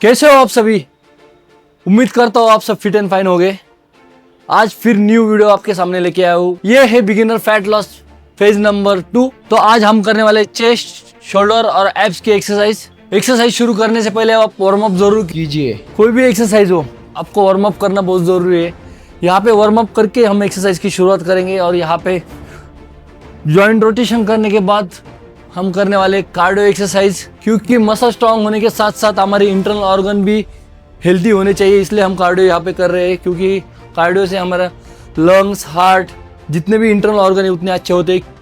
कैसे हो आप सभी। उम्मीद करता हूँ आप सब फिट एंड फाइन होगे। आज फिर न्यू वीडियो आपके सामने लेके आया हूँ। ये है beginner fat loss phase number 2। तो आज हम करने वाले चेस्ट, शोल्डर और एब्स की एक्सरसाइज शुरू करने से पहले आप वार्म अप जरूर कीजिए। कोई भी एक्सरसाइज हो, आपको वार्म अप करना बहुत जरूरी है। यहाँ पे वार्म अप करके हम एक्सरसाइज की शुरुआत करेंगे और यहाँ पे जॉइंट रोटेशन करने के बाद हम करने वाले कार्डियो एक्सरसाइज, क्योंकि मसल स्ट्रांग होने के साथ साथ हमारे इंटरनल ऑर्गन भी हेल्दी होने चाहिए। इसलिए हम कार्डियो यहाँ पे कर रहे हैं, क्योंकि कार्डियो से हमारा लंग्स, हार्ट, जितने भी इंटरनल ऑर्गन है उतने अच्छे होते हैं।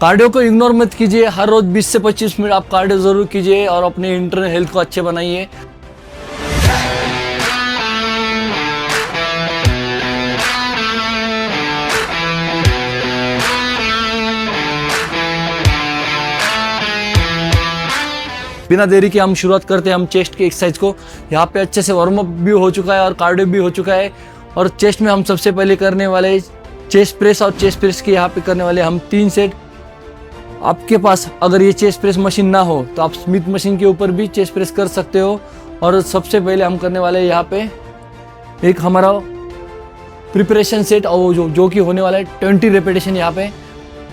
कार्डियो को इग्नोर मत कीजिए। हर रोज 20 से 25 मिनट आप कार्डियो जरूर कीजिए और अपने इंटरनल हेल्थ को अच्छे बनाइए। बिना देरी के हम शुरुआत करते हैं हम चेस्ट की एक्सरसाइज को। यहाँ पे अच्छे से वार्म अप भी हो चुका है और कार्डियो भी हो चुका है। और चेस्ट में हम सबसे पहले करने वाले चेस्ट प्रेस, और चेस्ट प्रेस के यहाँ पे करने वाले हम 3 सेट। आपके पास अगर ये चेस्ट प्रेस मशीन ना हो तो आप स्मिथ मशीन के ऊपर भी चेस्ट प्रेस कर सकते हो। और सबसे पहले हम करने वाले यहाँ पे एक हमारा प्रिपरेशन सेट, और जो कि होने वाला है 20 रेपिटेशन। यहाँ पे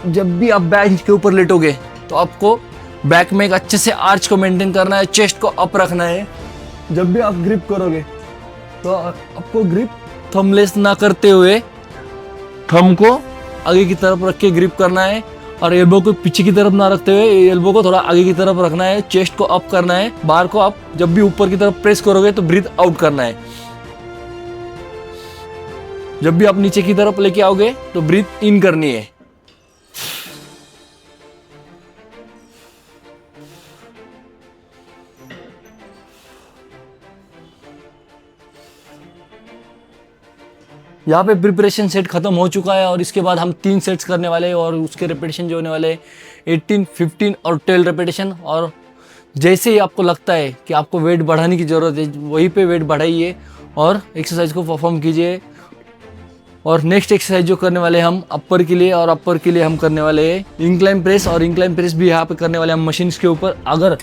जब भी आप बेंच के ऊपर लेटोगे तो आपको बैक में एक अच्छे से आर्च को मेंटेन करना है, चेस्ट को अप रखना है। जब भी आप ग्रिप करोगे तो आपको ग्रिप थंबलेस ना करते हुए थंब को आगे की तरफ रख के ग्रिप करना है, और एल्बो को पीछे की तरफ ना रखते हुए एल्बो को थोड़ा आगे की तरफ रखना है। चेस्ट को अप करना है। बार को आप जब भी ऊपर की तरफ प्रेस करोगे तो ब्रीथ आउट करना है। जब भी आप नीचे की तरफ लेके आओगे तो ब्रीथ इन करनी है। यहाँ पे प्रिपरेशन सेट खत्म हो चुका है और इसके बाद हम 3 सेट्स करने वाले हैं और उसके रेपिटेशन जो होने वाले 18, 15 और 12 रेपिटेशन। और जैसे ही आपको लगता है कि आपको वेट बढ़ाने की ज़रूरत है, वहीं पे वेट बढ़ाइए और एक्सरसाइज को परफॉर्म कीजिए। और नेक्स्ट एक्सरसाइज जो करने वाले हम अपर के लिए, और अपर के लिए हम करने वाले हैं इंक्लाइन प्रेस, और इंक्लाइन प्रेस भी यहाँ पे करने वाले हम मशीन के ऊपर। अगर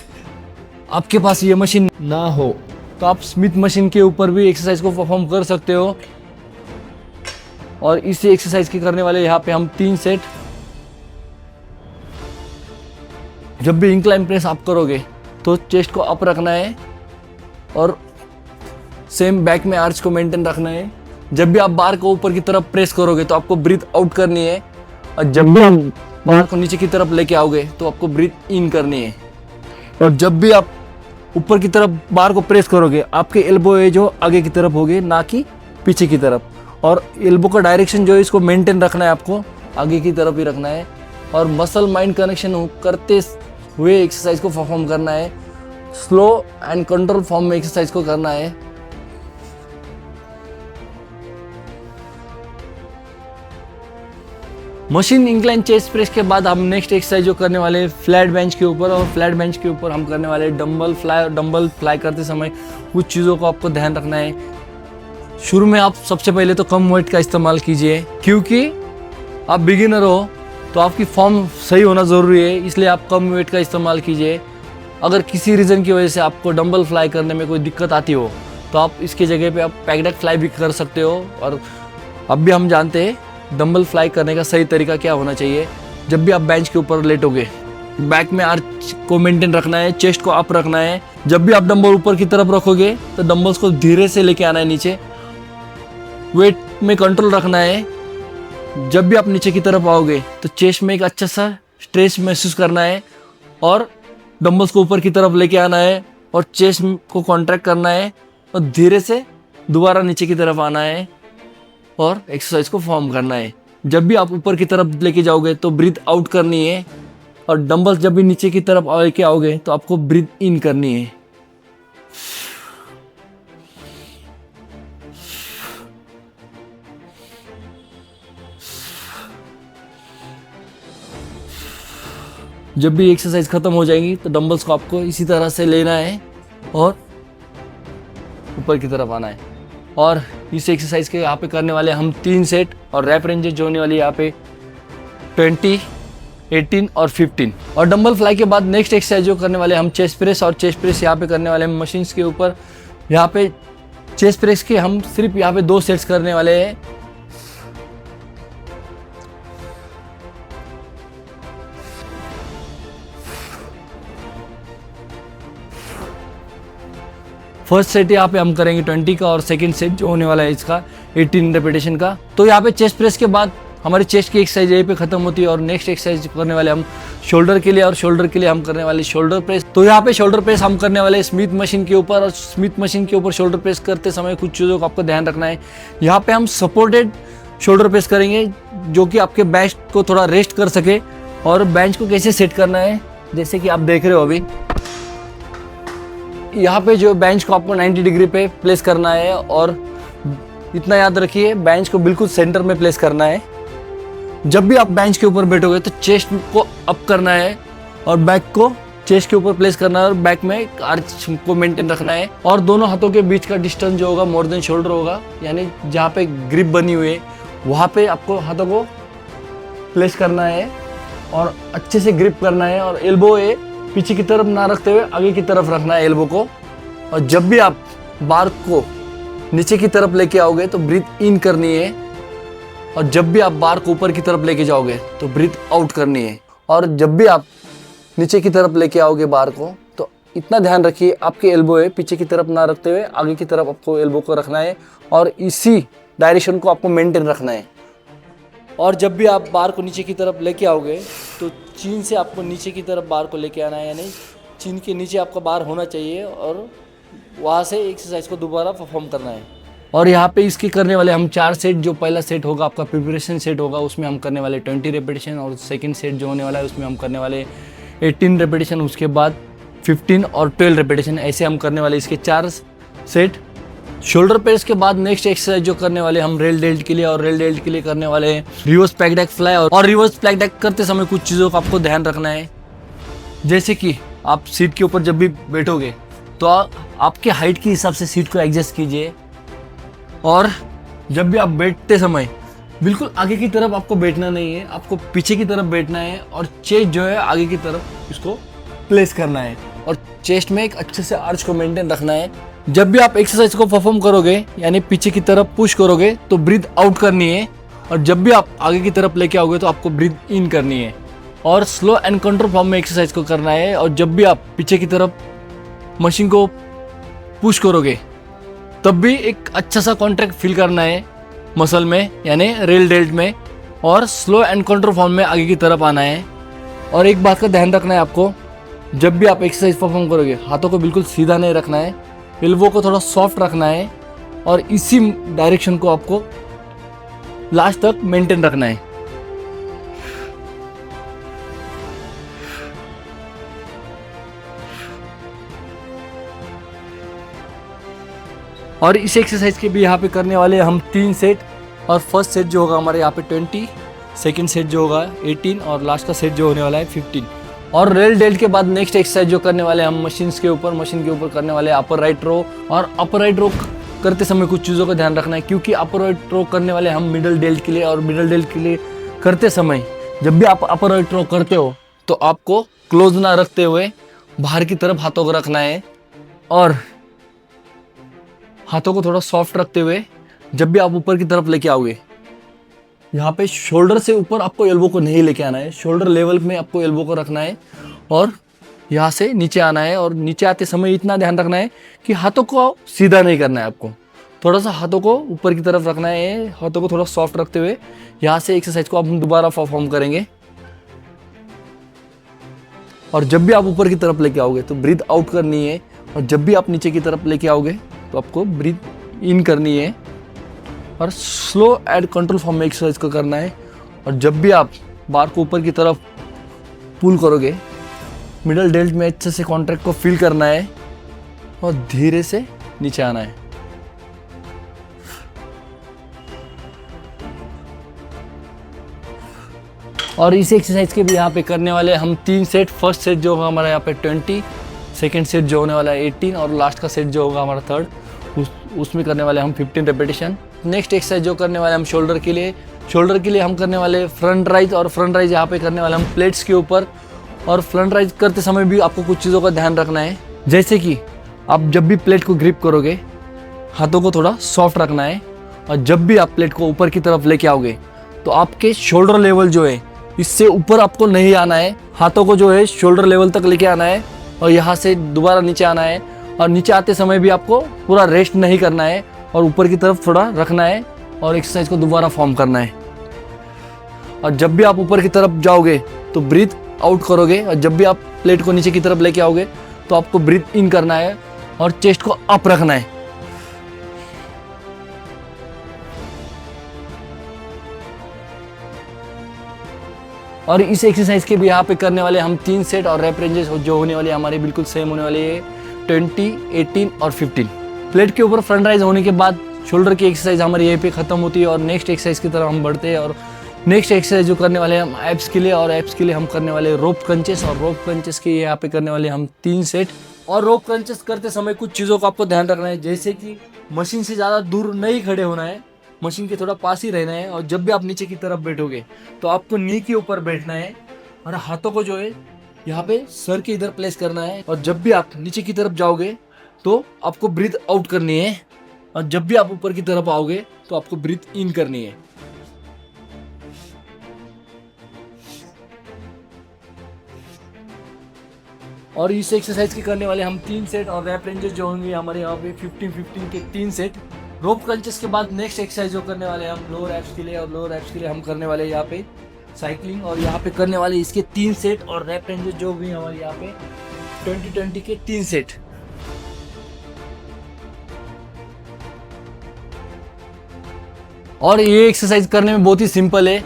आपके पास ये मशीन ना हो तो आप स्मिथ मशीन के ऊपर भी एक्सरसाइज को परफॉर्म कर सकते हो। और इसी एक्सरसाइज के करने वाले यहाँ पे हम 3 सेट। जब भी इंक्लाइन प्रेस आप करोगे तो चेस्ट को अप रखना है और सेम बैक में आर्च को मेंटेन रखना है। जब भी आप बार को ऊपर की तरफ प्रेस करोगे तो आपको ब्रीथ आउट करनी है, और जब भी आप बार को नीचे की तरफ लेके आओगे तो आपको ब्रीथ इन करनी है। और जब भी आप ऊपर की तरफ बार को प्रेस करोगे, आपके एल्बो है जो आगे की तरफ होगे, ना कि पीछे की तरफ। और एल्बो का डायरेक्शन जो है इसको मेंटेन रखना है, आपको आगे की तरफ ही रखना है। और मसल माइंड कनेक्शन करते हुए एक्सरसाइज को परफॉर्म करना है। स्लो एंड कंट्रोल फॉर्म में एक्सरसाइज को करना है। मशीन इंक्लाइन चेस्ट प्रेस के बाद हम नेक्स्ट एक्सरसाइज जो करने वाले फ्लैट बेंच के ऊपर, और फ्लैट बेंच के ऊपर हम करने वाले डंबल फ्लाई करते समय कुछ चीज़ों को आपको ध्यान रखना है। शुरू में आप सबसे पहले तो कम वेट का इस्तेमाल कीजिए, क्योंकि आप बिगिनर हो तो आपकी फॉर्म सही होना ज़रूरी है। इसलिए आप कम वेट का इस्तेमाल कीजिए। अगर किसी रीज़न की वजह से आपको डंबल फ्लाई करने में कोई दिक्कत आती हो तो आप इसके जगह पे आप पैकडक फ्लाई भी कर सकते हो। और अब भी हम जानते हैं डंबल फ्लाई करने का सही तरीका क्या होना चाहिए। जब भी आप बेंच के ऊपर लेटोगे, बैक में आर्च को मेंटेन रखना है, चेस्ट को अप रखना है। जब भी आप डंबल ऊपर की तरफ रखोगे तो डंबल्स को धीरे से लेके आना है नीचे, वेट में कंट्रोल रखना है। जब भी आप नीचे की तरफ आओगे तो चेस्ट में एक अच्छा सा स्ट्रेच महसूस करना है, और डंबल्स को ऊपर की तरफ लेके आना है और चेस्ट को कॉन्ट्रैक्ट करना है, और धीरे से दोबारा नीचे की तरफ आना है और एक्सरसाइज को फॉर्म करना है। जब भी आप ऊपर की तरफ लेके जाओगे तो ब्रीथ आउट करनी है, और डंबल्स जब भी नीचे की तरफ लेके आओगे तो आपको ब्रीथ इन करनी है। जब भी एक्सरसाइज खत्म हो जाएगी तो डंबल्स को आपको इसी तरह से लेना है और ऊपर की तरफ आना है। और इस एक्सरसाइज के यहाँ पे करने वाले हम 3 सेट, और रैप रेंजेस जो होने वाली यहाँ पे 20, 18 और 15। और डंबल फ्लाई के बाद नेक्स्ट एक्सरसाइज जो करने वाले हम चेस्ट प्रेस, और चेस्ट प्रेस यहाँ पे करने वाले हैं मशीन्स के ऊपर। यहाँ पे चेस्ट प्रेस के हम सिर्फ यहाँ पे 2 सेट्स करने वाले हैं। फर्स्ट सेट यहाँ पे हम करेंगे 20 का, और सेकंड सेट जो होने वाला है इसका 18 रेपिटेशन का। तो यहाँ पे चेस्ट प्रेस के बाद हमारी चेस्ट की एक्सरसाइज यहीं पे खत्म होती है, और नेक्स्ट एक्सरसाइज करने वाले हम शोल्डर के लिए, और शोल्डर के लिए हम करने वाले शोल्डर प्रेस। तो यहाँ पे शोल्डर प्रेस हम करने वाले स्मिथ मशीन के ऊपर, और स्मिथ मशीन के ऊपर शोल्डर प्रेस करते समय कुछ चीज़ों का आपको ध्यान रखना है। यहाँ पे हम सपोर्टेड शोल्डर प्रेस करेंगे, जो कि आपके बेंच को थोड़ा रेस्ट कर सके। और बेंच को कैसे सेट करना है, जैसे कि आप देख रहे हो अभी यहाँ पे जो बेंच को आपको 90 डिग्री पे प्लेस करना है, और इतना याद रखिए बेंच को बिल्कुल सेंटर में प्लेस करना है। जब भी आप बेंच के ऊपर बैठोगे तो चेस्ट को अप करना है, और बैक को चेस्ट के ऊपर प्लेस करना है, और बैक में आर्च को मेंटेन रखना है। और दोनों हाथों के बीच का डिस्टेंस जो होगा मोर देन शोल्डर होगा, यानी जहाँ पे ग्रिप बनी हुई है वहाँ पे आपको हाथों को प्लेस करना है और अच्छे से ग्रिप करना है। और एल्बो पीछे की तरफ ना रखते हुए आगे की तरफ रखना है एल्बो को। और जब भी आप बार को नीचे की तरफ लेके आओगे तो ब्रीथ इन करनी है, और जब भी आप बार को ऊपर की तरफ लेके जाओगे तो ब्रीथ आउट करनी है। और जब भी आप नीचे की तरफ लेके आओगे बार को, तो इतना ध्यान रखिए आपके एल्बो पीछे की तरफ ना रखते हुए आगे की तरफ आपको एल्बो को रखना है, और इसी डायरेक्शन को आपको मेंटेन रखना है। और जब भी आप बार को नीचे की तरफ लेके आओगे तो चीन से आपको नीचे की तरफ बार को लेके आना है, यानी चीन के नीचे आपका बार होना चाहिए, और वहाँ से एक्सरसाइज को दोबारा परफॉर्म करना है। और यहाँ पे इसके करने वाले हम 4 सेट। जो पहला सेट होगा आपका प्रिपरेशन सेट होगा, उसमें हम करने वाले 20 रेपिटेशन, और सेकंड सेट जो होने वाला है उसमें हम करने वाले 18 रेपिटेशन, उसके बाद 15 और 12 रेपिटेशन, ऐसे हम करने वाले इसके 4 सेट। शोल्डर प्रेस के बाद नेक्स्ट एक्सरसाइज जो करने वाले हम रेल डेल्ट के लिए, और रेल डेल्ट के लिए करने वाले हैं रिवर्स प्लैग डेक फ्लाई। और रिवर्स प्लैग डेक करते समय कुछ चीज़ों का आपको ध्यान रखना है, जैसे कि आप सीट के ऊपर जब भी बैठोगे तो आपके हाइट के हिसाब से सीट को एडजस्ट कीजिए। और जब भी आप बैठते समय बिल्कुल आगे की तरफ आपको बैठना नहीं है, आपको पीछे की तरफ बैठना है, और चेस्ट जो है आगे की तरफ इसको प्लेस करना है, और चेस्ट में एक अच्छे से आर्च को मेंटेन रखना है। जब भी आप एक्सरसाइज को परफॉर्म करोगे, यानी पीछे की तरफ पुश करोगे तो ब्रीथ आउट करनी है, और जब भी आप आगे की तरफ लेके आओगे तो आपको ब्रीथ इन करनी है। और स्लो एंड कंट्रोल फॉर्म में एक्सरसाइज को करना है। और जब भी आप पीछे की तरफ मशीन को पुश करोगे तब भी एक अच्छा सा कॉन्ट्रैक्ट फील करना है मसल में, यानी रेल डेल्ट में, और स्लो एंड कंट्रोल फॉर्म में आगे की तरफ आना है। और एक बात का ध्यान रखना है आपको, जब भी आप एक्सरसाइज परफॉर्म करोगे हाथों को बिल्कुल सीधा नहीं रखना है, एल्बो को थोड़ा सॉफ्ट रखना है, और इसी डायरेक्शन को आपको लास्ट तक मेंटेन रखना है। और इस एक्सरसाइज के भी यहाँ पे करने वाले हम 3 सेट। और फर्स्ट सेट जो होगा हमारे यहाँ पे 20, सेकंड सेट जो होगा 18, और लास्ट का सेट जो होने वाला है 15। और रेल डेल्ट के बाद नेक्स्ट एक्सरसाइज जो करने वाले हम मशीन के ऊपर करने वाले अपर राइट रो। और अपर राइट रो करते समय कुछ चीज़ों का ध्यान रखना है, क्योंकि अपर राइट रो करने वाले हम मिडल डेल्ट के लिए। और मिडल डेल्ट के लिए करते समय जब भी आप अपर राइट रो करते हो तो आपको क्लोज ना रखते हुए बाहर की तरफ हाथों को रखना है, और हाथों को थोड़ा सॉफ्ट रखते हुए जब भी आप ऊपर की तरफ लेके आओगे, यहाँ पे शोल्डर से ऊपर आपको एल्बो को नहीं लेके आना है, शोल्डर लेवल में आपको एल्बो को रखना है, और यहाँ से नीचे आना है। और नीचे आते समय इतना ध्यान रखना है कि हाथों को सीधा नहीं करना है, आपको थोड़ा सा हाथों को ऊपर की तरफ रखना है, हाथों को थोड़ा सॉफ्ट रखते हुए यहाँ से एक्सरसाइज को हम दोबारा परफॉर्म करेंगे। और जब भी आप ऊपर की तरफ लेके आओगे तो ब्रीथ आउट करनी है, और जब भी आप नीचे की तरफ लेके आओगे तो आपको ब्रीथ इन करनी है, और स्लो एंड कंट्रोल फॉर्म में एक्सरसाइज को करना है। और जब भी आप बार को ऊपर की तरफ पुल करोगे, मिडल डेल्ट में अच्छे से कॉन्ट्रैक्ट को फील करना है, और धीरे से नीचे आना है। और इस एक्सरसाइज के भी यहाँ पे करने वाले हम 3 सेट। फर्स्ट सेट जो होगा हमारा यहाँ पे 20, सेकेंड सेट जो होने वाला है 18, और लास्ट का सेट जो होगा हमारा थर्ड, उसमें करने वाले हम 15 रेपिटेशन। नेक्स्ट एक्सरसाइज जो करने वाले हम शोल्डर के लिए, शोल्डर के लिए हम करने वाले फ्रंट राइज, और फ्रंट राइज यहाँ पे करने वाले हम प्लेट्स के ऊपर। और फ्रंट राइज करते समय भी आपको कुछ चीज़ों का ध्यान रखना है, जैसे कि आप जब भी प्लेट को ग्रिप करोगे हाथों को थोड़ा सॉफ्ट रखना है, और जब भी आप प्लेट को ऊपर की तरफ लेके आओगे तो आपके शोल्डर लेवल जो है इससे ऊपर आपको नहीं आना है, हाथों को जो है शोल्डर लेवल तक लेके आना है और यहाँ से दोबारा नीचे आना है। और नीचे आते समय भी आपको पूरा रेस्ट नहीं करना है और ऊपर की तरफ थोड़ा रखना है और एक्सरसाइज को दोबारा फॉर्म करना है। और जब भी आप ऊपर की तरफ जाओगे तो ब्रीथ आउट करोगे, और जब भी आप प्लेट को नीचे की तरफ लेके आओगे तो आपको ब्रीथ इन करना है और चेस्ट को अप रखना है। और इस एक्सरसाइज के भी यहाँ पे करने वाले हम 3 सेट, और रैप रेंजेस जो होने वाले हमारे बिल्कुल सेम होने वाले है 20, 18 और 15। प्लेट के ऊपर फ्रंट राइज होने के बाद शोल्डर की एक्सरसाइज हमारी यहीं पे खत्म होती है और नेक्स्ट एक्सरसाइज की तरफ हम बढ़ते हैं। और नेक्स्ट एक्सरसाइज जो करने वाले हम एब्स के लिए, और एब्स के लिए हम करने वाले रोप क्रंचेस, और रोप क्रंचेस के यहाँ पे करने वाले हम 3 सेट। और रोप क्रंचेस करते समय कुछ चीज़ों का आपको ध्यान रखना है, जैसे कि मशीन से ज़्यादा दूर नहीं खड़े होना है, मशीन के थोड़ा पास ही रहना है। और जब भी आप नीचे की तरफ बैठोगे तो आपको नी के ऊपर बैठना है और हाथों को जो है यहाँ पे सर के इधर प्लेस करना है। और जब भी आप नीचे की तरफ जाओगे तो आपको ब्रीथ आउट करनी है, और जब भी आप ऊपर की तरफ आओगे तो आपको ब्रीथ इन करनी है। और इस एक्सरसाइज के करने वाले हम 3 सेट, और रैप रेंजेस जो होंगे हमारे यहाँ पे 15-15 के 3 सेट। रोप क्रंचेस के बाद नेक्स्ट एक्सरसाइज जो करने वाले हम लोअर एब्स के लिए, और लोअर एब्स के लिए हम करने वाले यहाँ पे साइकिलिंग, और यहाँ पे करने वाले इसके 3 सेट, और रैप रेंजेस जो भी हमारे यहाँ पे 20-20 के 3 सेट। और ये एक्सरसाइज करने में बहुत ही सिंपल है।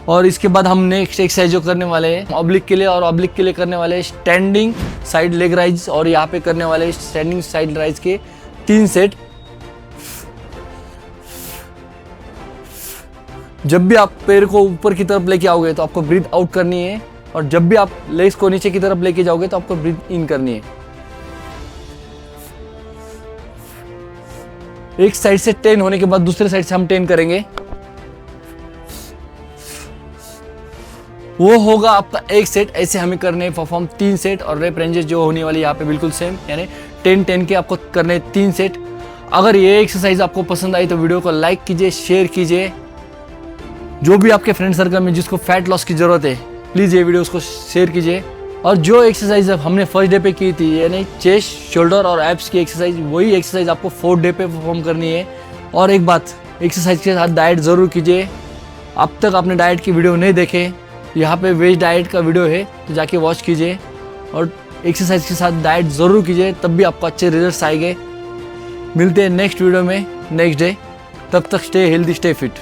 और इसके बाद हम नेक्स्ट एक्सरसाइज जो करने वाले हैं ऑब्लिक के लिए, और ऑब्लिक के लिए करने वाले स्टैंडिंग साइड लेग राइज, और यहाँ पे करने वाले स्टैंडिंग साइड राइज के 3 सेट। जब भी आप पैर को ऊपर की तरफ लेके आओगे तो आपको ब्रीथ आउट करनी है, और जब भी आप लेग्स को नीचे की तरफ लेके जाओगे तो आपको ब्रीथ इन करनी है। एक साइड से 10 होने के बाद दूसरे साइड से हम 10 करेंगे। वो होगा आपका एक सेट। ऐसे हमें करने परफॉर्म 3 सेट, और रैप रेंजेस जो होने वाली यहाँ पे बिल्कुल सेम, यानी 10-10 के आपको करने 3 सेट। अगर ये एक्सरसाइज आपको पसंद आई तो वीडियो को लाइक कीजिए, शेयर कीजिए। जो भी आपके फ्रेंड सर्कल में जिसको फैट लॉस की जरूरत है प्लीज़ ये वीडियो उसको शेयर कीजिए। और जो एक्सरसाइज हमने फर्स्ट डे पे की थी, यानी चेस्ट, शोल्डर और एब्स की एक्सरसाइज, वही एक्सरसाइज आपको 4th डे पे परफॉर्म करनी है। और एक बात, एक्सरसाइज के साथ डाइट ज़रूर कीजिए। अब तक आपने डाइट की वीडियो नहीं देखे, यहाँ पे वेज डाइट का वीडियो है तो जाके वॉच कीजिए, और एक्सरसाइज के साथ डाइट ज़रूर कीजिए, तब भी आपको अच्छे रिजल्ट्स आएंगे। मिलते हैं नेक्स्ट वीडियो में नेक्स्ट डे, तब तक स्टे हेल्दी, स्टे फिट।